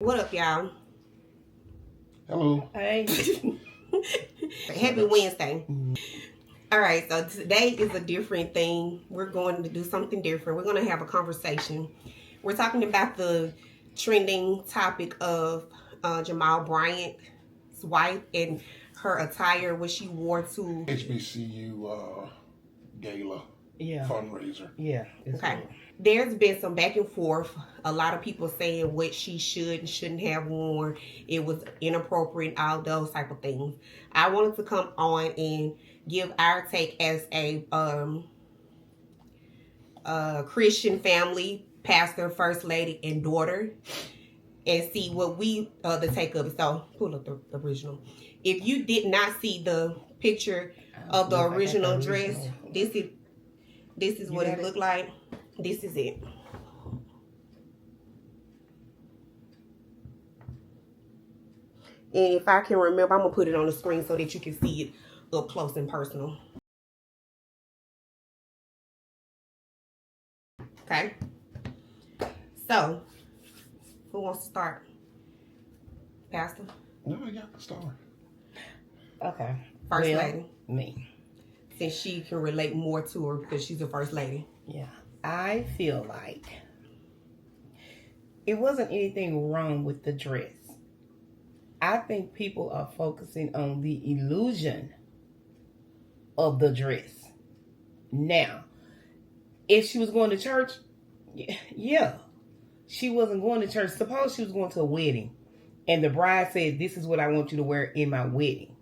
What up, y'all? Hello. Hey. Happy Wednesday. All right, so today is a different thing. We're going to do something different. We're going to have a conversation. We're talking about the trending topic of Jamal Bryant's wife and her attire, what she wore to HBCU gala fundraiser. Yeah. Okay. Cool. There's been some back and forth. A lot of people saying what she should and shouldn't have worn. It was inappropriate, all those type of things. I wanted to come on and give our take as a Christian family, pastor, first lady, and daughter, and see what we the take of it. So pull up the original. If you did not see the picture of the original dress, this is what it looked like. This is it. And if I can remember, I'm going to put it on the screen so that you can see it up close and personal. Okay. So, who wants to start? Pastor? No, I got to start. Okay. First lady? Me. Since she can relate more to her because she's a first lady. Yeah. I feel like it wasn't anything wrong with the dress. I think people are focusing on the illusion of the dress. Now, if she was going to church, yeah. She wasn't going to church. Suppose she was going to a wedding and the bride said, "This is what I want you to wear in my wedding."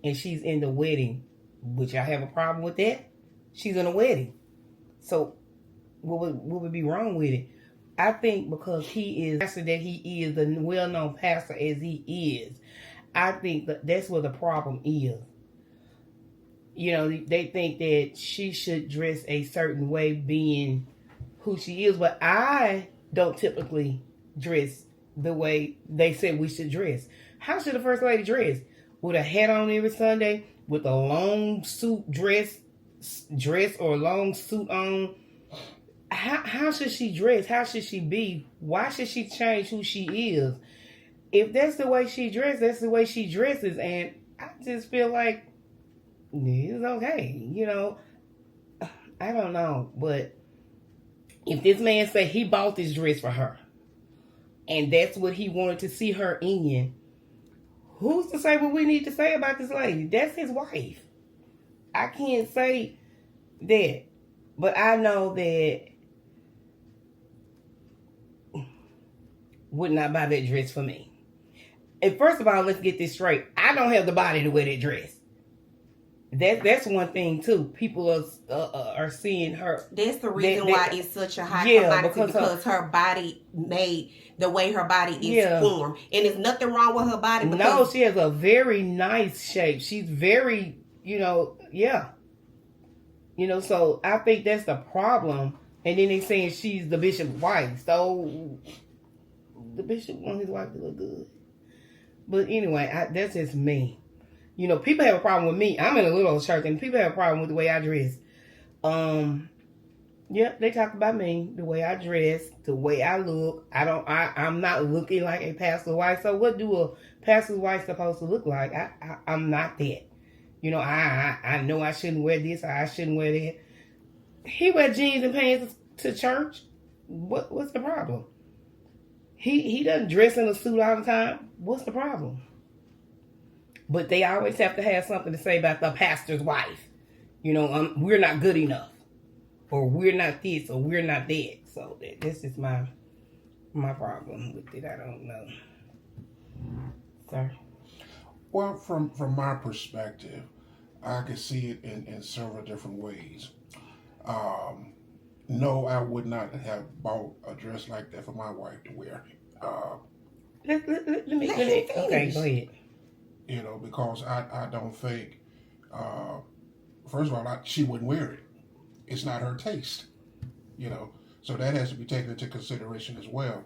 And she's in the wedding. Would y'all have a problem with that? She's in a wedding. So what would be wrong with it? I think because he is pastor that he is, the well-known pastor as he is, I think that's where the problem is. You know, they think that she should dress a certain way being who she is, but I don't typically dress the way they said we should dress. How should a first lady dress? With a hat on every Sunday, with a long suit dress or a long suit on? How should she dress? How should she be? Why should she change who she is? If that's the way she dresses, that's the way she dresses. And I just feel like it's okay. You know, I don't know. But if this man say he bought this dress for her and that's what he wanted to see her in, who's to say what we need to say about this lady? That's his wife. I can't say that. But I know that would not buy that dress for me. And first of all, let's get this straight. I don't have the body to wear that dress. That's one thing too. People are seeing her. That's the reason why it's such a high commodity, because her body made the way her body is formed, and there's nothing wrong with her body. No, she has a very nice shape. She's very, so I think that's the problem. And then they saying she's the bishop's wife, so the bishop wants his wife to look good. But anyway, that's just me. People have a problem with me. I'm in a little church, and people have a problem with the way I dress. They talk about me, the way I dress, the way I look. I'm not looking like a pastor's wife. So what do a pastor's wife supposed to look like? I'm not that. I know I shouldn't wear this, or I shouldn't wear that. He wear jeans and pants to church. What's the problem? He doesn't dress in a suit all the time. What's the problem? But they always have to have something to say about the pastor's wife. We're not good enough, or we're not this, or we're not that. So that's just my problem with it. I don't know. Sir? Well, from my perspective, I could see it in several different ways. No, I would not have bought a dress like that for my wife to wear. Let me okay, go ahead. Because I don't think, first of all, she wouldn't wear it. It's not her taste, so that has to be taken into consideration as well.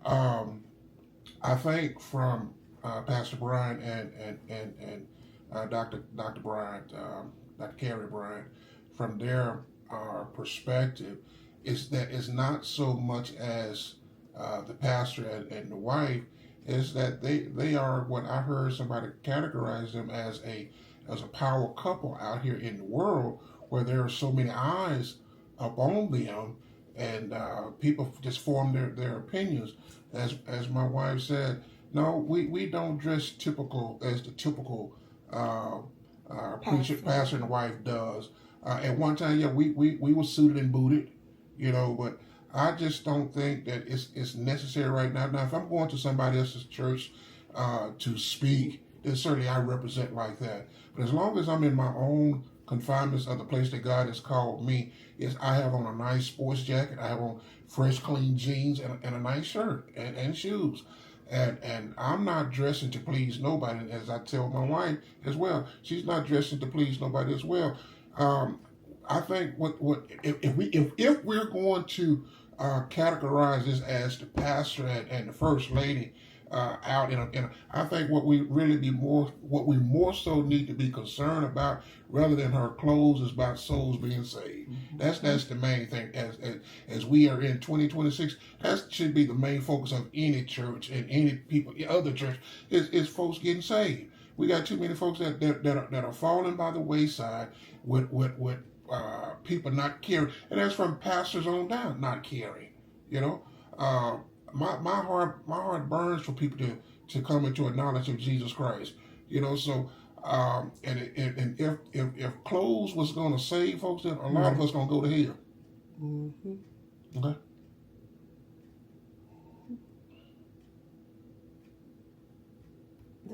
I think from Pastor Bryant and Dr. Bryant, Dr. Carrie Bryant, from their perspective, is that it's not so much as the pastor and the wife, is that they are what I heard somebody categorize them as a power couple out here in the world, where there are so many eyes upon them, and people just form their opinions. As my wife said, no, we don't dress typical as the typical preacher, pastor and wife does. At one time, yeah, we were suited and booted, but I just don't think that it's necessary right now. Now, if I'm going to somebody else's church to speak, then certainly I represent like that. But as long as I'm in my own confinements of the place that God has called me, is I have on a nice sports jacket, I have on fresh, clean jeans, and a nice shirt and shoes. And I'm not dressing to please nobody. And as I tell my wife as well, she's not dressing to please nobody as well. I think if we're going to categorize this as the pastor and the first lady out I think what we more so need to be concerned about, rather than her clothes, is about souls being saved. That's the main thing. As we are in 2026, that should be the main focus of any church and any people, other church, is folks getting saved. We got too many folks that are falling by the wayside with people not caring, and that's from pastors on down, not caring. My heart burns for people to come into a knowledge of Jesus Christ. So and if clothes was going to save folks, then a lot of us going to go to hell. Mm-hmm. Okay.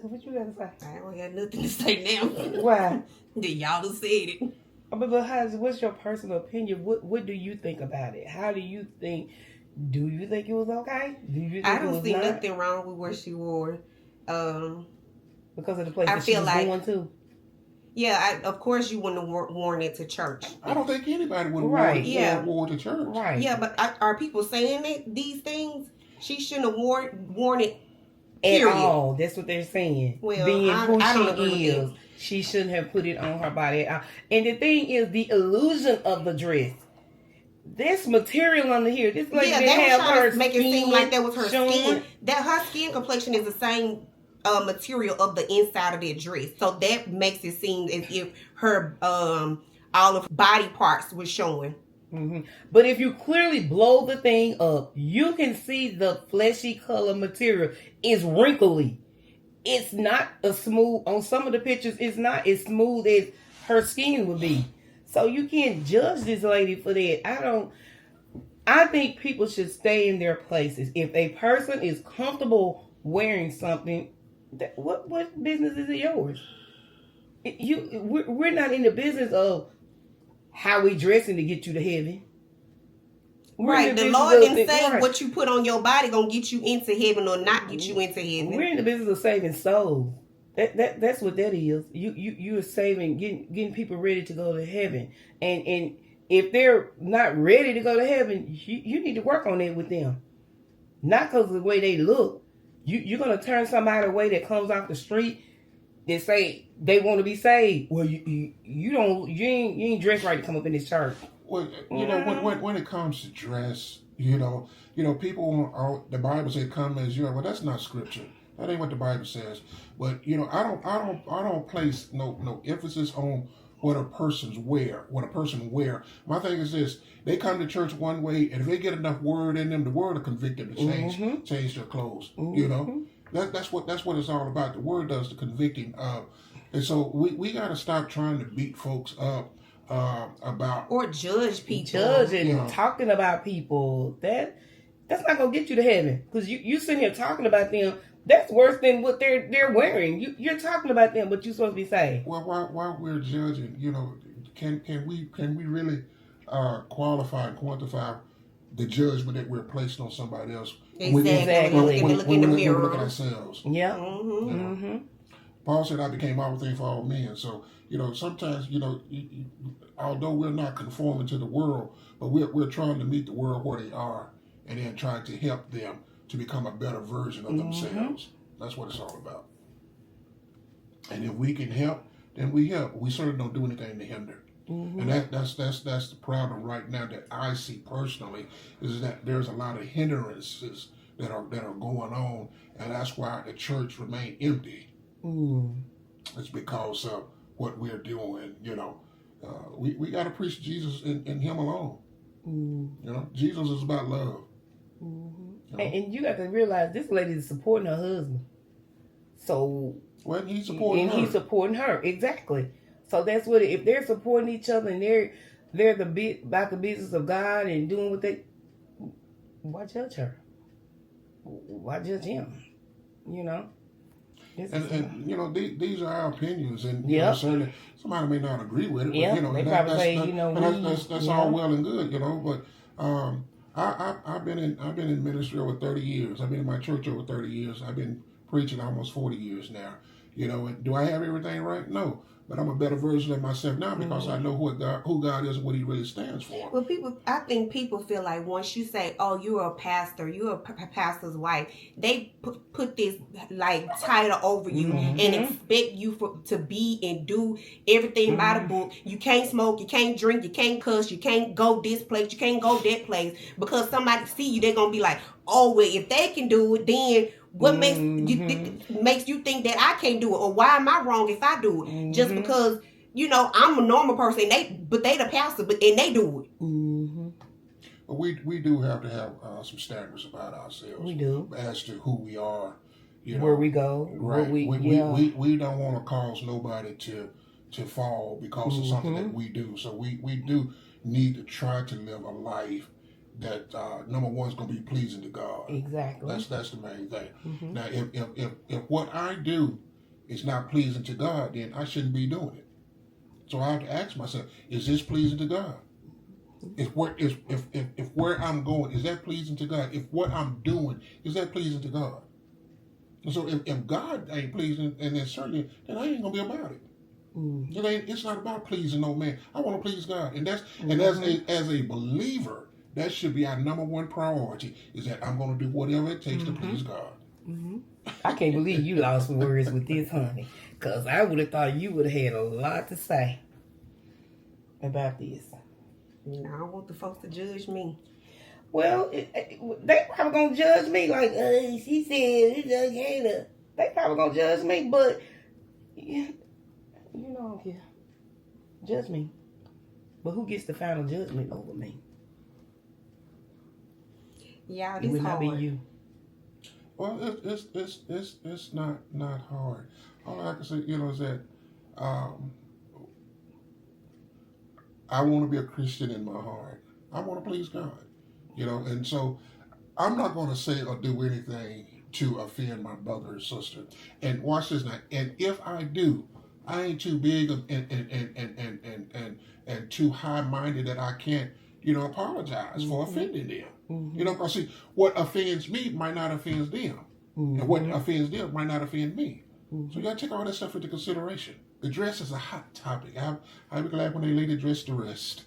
What you got to say? I don't have nothing to say now. Why? Y'all just said it. But what's your personal opinion? What do you think about it? How do you think? Do you think it was okay? Do you think I don't it was see not? nothing wrong with what she wore. Because of the place I that she feel was like- going to? Yeah, of course you wouldn't have worn it to church. I don't think anybody would have Right. wore to church. Right. Yeah, but are people saying it? These things? She shouldn't have worn it. At Period. all. That's what they're saying. Well, Being I who don't agree she with is, she shouldn't have put it on her body at all. And the thing is, the illusion of the dress. This material under here, this lady Yeah, didn't they were have her trying to make it seem skin like that was her showing. skin. That her skin complexion is the same material of the inside of that dress. So that makes it seem as if her all of her body parts was showing. Mm-hmm. But if you clearly blow the thing up, you can see the fleshy color material is wrinkly. It's not a smooth, on some of the pictures, it's not as smooth as her skin would be. So you can't judge this lady for that. I think people should stay in their places. If a person is comfortable wearing something, what business is it yours? We're not in the business of how we dressing to get you to heaven. Right. The Lord didn't say what you put on your body gonna get you into heaven or not get you into heaven. We're in the business of saving souls. That's what that is. You are saving, getting people ready to go to heaven. And if they're not ready to go to heaven, you need to work on it with them. Not because of the way they look. You're gonna turn somebody away that comes off the street that say they want to be saved. Well, you ain't dressed right to come up in this church. Well, when it comes to dress, people the Bible said, "Come as you are." Well, that's not scripture. That ain't what the Bible says. But I don't place no emphasis on what a person wear. My thing is this: they come to church one way, and if they get enough word in them, the word will convict them to change their clothes. Mm-hmm. That's what it's all about. The word does the convicting of, and so we got to stop trying to beat folks up about or judge people. Judging, talking about people. That's not gonna get you to heaven, because you sitting here talking about them. That's worse than what they're wearing. You're talking about them, but you're supposed to be saved. Well, while we're judging, can we really qualify and quantify the judgment that we're placing on somebody else? Exactly. When we look at ourselves. Yeah. Mm-hmm. Mm-hmm. Paul said, "I became all things for all men." So sometimes although we're not conforming to the world, but we're trying to meet the world where they are, and then trying to help them to become a better version of themselves. That's what it's all about. And if we can help, then we help. We certainly don't do anything to hinder. Mm-hmm. And that's the problem right now that I see personally, is that there's a lot of hindrances that are going on, and that's why the church remain empty. It's because of what we're doing. We got to preach Jesus and Him alone. Jesus is about love. And you got to realize this lady is supporting her husband. So when he's supporting her, he's supporting her exactly. So that's what if they're supporting each other and they're about the business of God and doing what they. Why judge her? Why judge him? These are our opinions, and certainly somebody may not agree with it. But, they probably say, that's all well and good, But I've been in ministry over 30 years. I've been in my church over 30 years. I've been preaching almost 40 years now. And do I have everything right? No. But I'm a better version of myself now because I know who God is and what He really stands for. Well, I think people feel like once you say, "Oh, you're a pastor, you're a pastor's wife," they put this like title over you and expect you to be and do everything by the book. You can't smoke, you can't drink, you can't cuss, you can't go this place, you can't go that place because somebody see you, they're gonna be like, "Oh, well, if they can do it, then." What makes you think that I can't do it, or why am I wrong if I do it? Just because I'm a normal person, but they the pastor, and they do it. But we do have to have some standards about ourselves. We do as to who we are, where we go, right? We don't want to cause nobody to fall because of something that we do. So we do need to try to live a life that number one is going to be pleasing to God. Exactly. That's the main thing. Now, if what I do is not pleasing to God, then I shouldn't be doing it. So I have to ask myself: is this pleasing to God? If where I'm going is that pleasing to God? If what I'm doing is that pleasing to God? And so if God ain't pleasing, and then I ain't gonna be about it. It's not about pleasing no man. I want to please God, and as a believer. That should be our number one priority, is that I'm going to do whatever it takes to please God. I can't believe you lost words with this, honey, because I would have thought you would have had a lot to say about this. I don't want the folks to judge me. Well, they probably going to judge me like, she said it's okay. They probably going to judge me, but, I don't care. Judge me. But who gets the final judgment over me? Yeah, it would not be you. Well, it's not hard. All I can say, is that I want to be a Christian in my heart. I want to please God, and so I'm not going to say or do anything to offend my brother or sister. And watch this now. And if I do, I ain't too big and too high-minded that I can't, apologize for offending them. Because see, what offends me might not offend them. And what offends them might not offend me. So you got to take all that stuff into consideration. The dress is a hot topic. I'll be glad when they lay the dress to rest.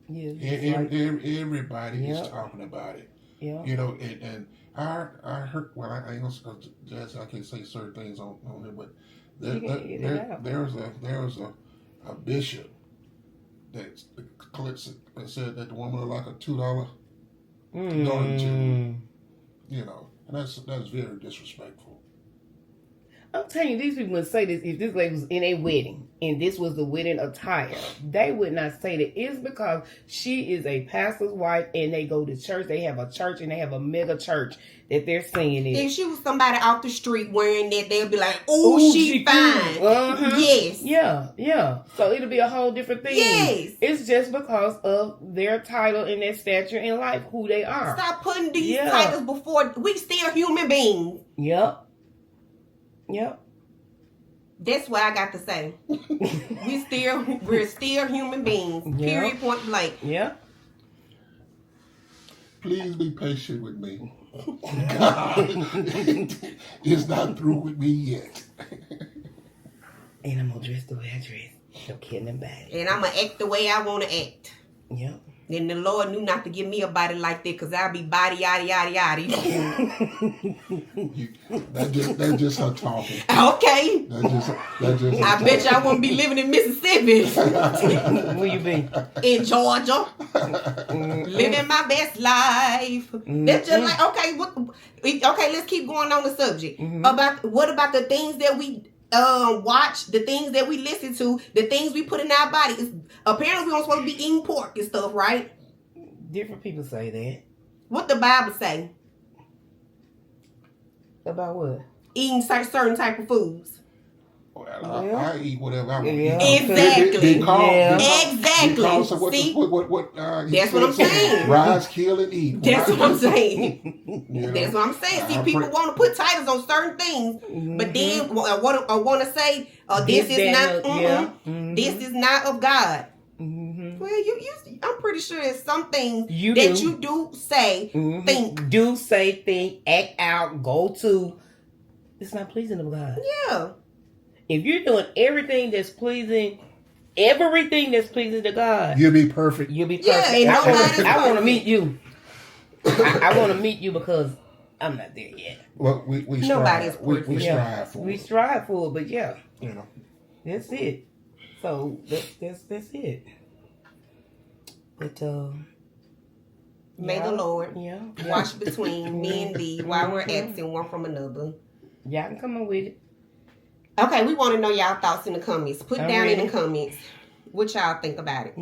Yeah, everybody is talking about it. Yeah. And I heard, well, I ain't gonna just, I can't say certain things on it, but there was a bishop that said that the woman looked like a $2 garden tube, and that's very disrespectful. I'm telling you, these people would say this if this lady was in a wedding and this was the wedding attire. They would not say that. It's because she is a pastor's wife and they go to church. They have a church and they have a mega church that they're singing in. If she was somebody off the street wearing that, they'll be like, "Oh, she fine." Yes. Yeah. So it'll be a whole different thing. Yes. It's just because of their title and their stature in life, who they are. Stop putting these titles before. We still human beings. Yep. That's what I got to say. We're still human beings. Yep. Period. Point blank. Yep. Please be patient with me. God is not through with me yet. And I'm gonna dress the way I dress. Don't kill nobody. And I'm gonna act the way I want to act. Yep. And the Lord knew not to give me a body like that because I'll be body yada yada yada. That's just her talking. Okay. That's just her I bet y'all wouldn't be living in Mississippi. Where you be? In Georgia. Living my best life. That's just like, okay, let's keep going on the subject. What about the things that we watch, the things that we listen to, the things we put in our body? Apparently we don't supposed to be eating pork and stuff, right? Different people say that. What the Bible say? About what? Eating certain type of foods. Well, I eat whatever I want. Exactly. Exactly. Because of See? That's what I'm saying. Rise, kill, and eat. That's what I'm saying. You That's what I'm saying. See, people want to put titles on certain things, but then I want to say, this is not. This is not of God. Well, I'm pretty sure there's some things you do say, think. Do say, think, act out, go to. It's not pleasing to God. Yeah. If you're doing everything that's pleasing to God, you'll be perfect. You'll be perfect. Yeah, I want to meet you. I want to meet you because I'm not there yet. Well, we Nobody's strive. We strive for it. We strive for it, but yeah, that's it. So that's it. But may the Lord watch between me and thee while we're absent one from another. Y'all can come on with it. Okay, we want to know y'all thoughts in the comments. Put down in the comments what y'all think about it.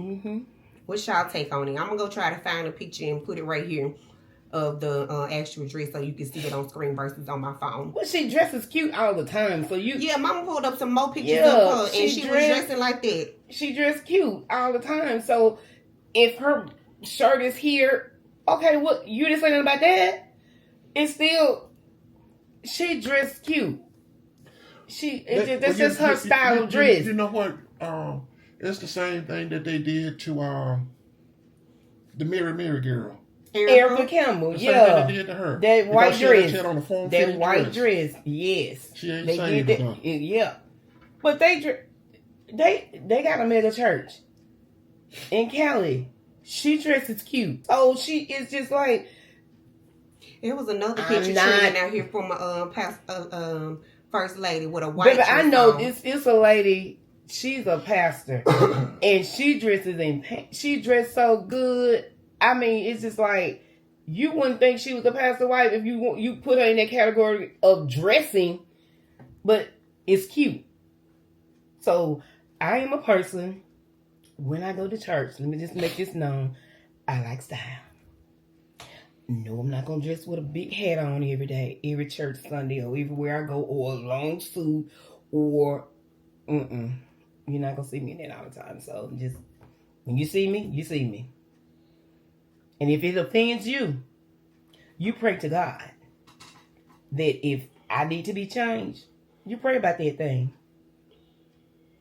What's y'all take on it? I'm gonna go try to find a picture and put it right here of the actual dress so you can see it on screen versus on my phone. Well, she dresses cute all the time, so you. Yeah, Mama pulled up some more pictures of her, and she was dressing like that. She dressed cute all the time, so if her shirt is here, okay, what you didn't say nothing about that? It's still she dressed cute. That's just her style of dress. You know what? It's the same thing that they did to the Mary girl. Erica Campbell, the same thing they did to her. That white dress. That white dress, yes. She ain't they saying did that, yeah. But they got a mega church in Cali. She dresses cute. Oh, she is just like. There was another picture trending out here from a first lady with a white dress. I know it's a lady. She's a pastor, and she dresses she dressed so good. I mean, it's just like you wouldn't think she was a pastor wife if you put her in that category of dressing, but it's cute. So I am a person. When I go to church, let me just make this known. I like style. No, I'm not going to dress with a big hat on every day, every church Sunday, or everywhere I go, or a long suit, or, You're not going to see me in that all the time. So just, when you see me, you see me. And if it offends you, you pray to God that if I need to be changed, you pray about that thing.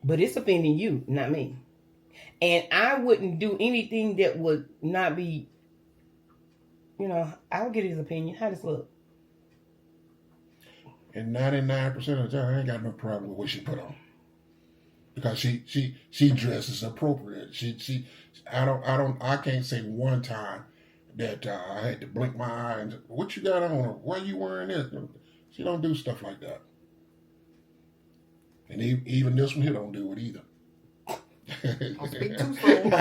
But it's offending you, not me. And I wouldn't do anything that would not be, I'll get his opinion. How does it look? And 99% of the time, I ain't got no problem with what she put on. Because she dresses appropriate. I can't say one time that I had to blink my eye and what you got on? Why are you wearing this? She don't do stuff like that. And even this one here don't do it either. Don't speak too soon.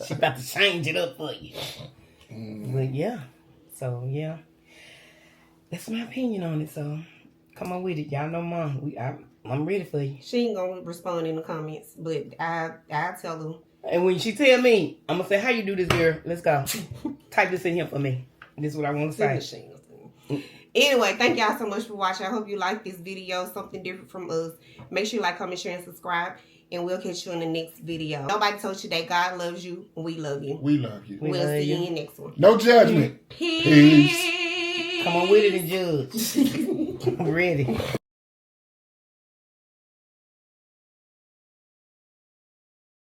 She about to change it up for you. But yeah. So yeah. That's my opinion on it. So come on with it. Y'all know Mom. I'm ready for you. She ain't gonna respond in the comments, but I'll tell her. And when she tell me, I'm gonna say, how you do this, girl? Let's go. Type this in here for me. This is what I want to say. Anyway, thank y'all so much for watching. I hope you like this video, something different from us. Make sure you like, comment, share, and subscribe. And we'll catch you in the next video. Nobody told you that God loves you. We love you. We love you. We'll see you in the next one. No judgment. Peace. Come on with it and judge. I'm ready.